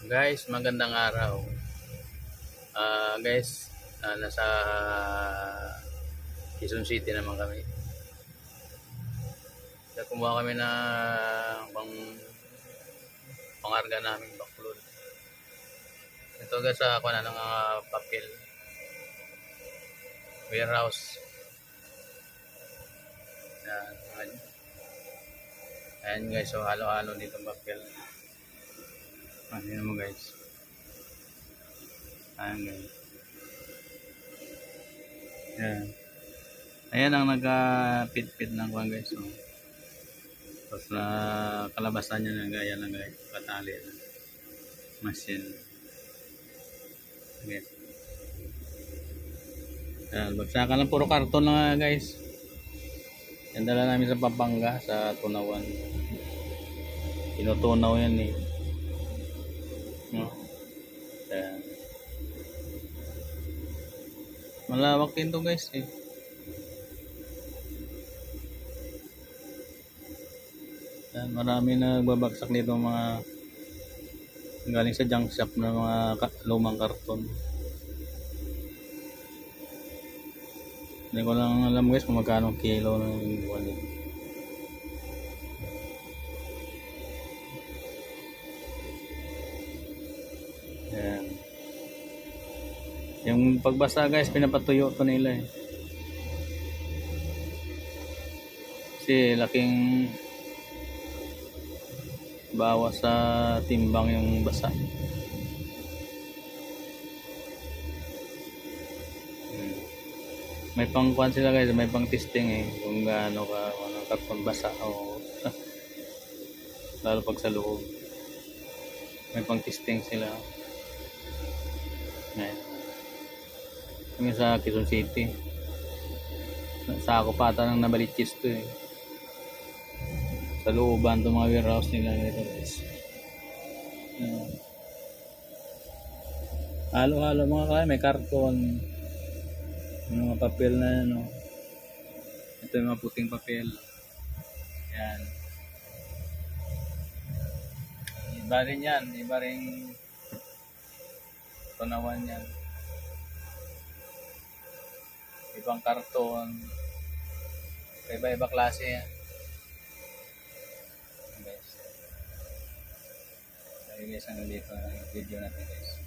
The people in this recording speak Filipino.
Guys, magandang araw. Guys, nasa Quezon City naman kami. Kaya kumuha kami ng pangarga namin baklod. Ito guys, ako na ng papel. Warehouse. Ayan guys, so halo-halo dito papel. Ayan mo guys. Ayan guys. Ayan. Ayan ang nagka-pit-pit ng kuwan guys. So, tapos na kalabasan niya na gaya lang guys. Patali na. Machine. Okay. Ayan. Bagsakan lang puro karton lang guys. Yan dala namin sa Pampanga sa Tunawan. Tinutunaw yan eh. No? Ayan. Malawak din to guys eh. Ayan, marami na nagbabagsak nito mga galing sa junk shop na mga lumang karton. Hindi ko lang alam guys kung magkano kilo ng wallet. Ayan. Yung pagbasa guys, pinapatuyo to nila eh. Kasi laking bawas sa timbang yung basa. May pang-kuhan sila guys, may pang testing eh kung gaano ka karton basa o lalo pag sa loob. May pang testing sila. Ayan. Kami sa Quezon City. Sa ako pata ng Nabaliches to eh. Sa looban itong mga warehouse nila nito guys. Halo-halo mga kaya, may karton. Yung mga papel na ano. Ito yung mga puting papel. Yan. Iba rin yan. Iba rin Tunawan yan. Ibang karton. Iba-iba klase yan. Guys. Ayun guys, hanggang dito ang video natin guys.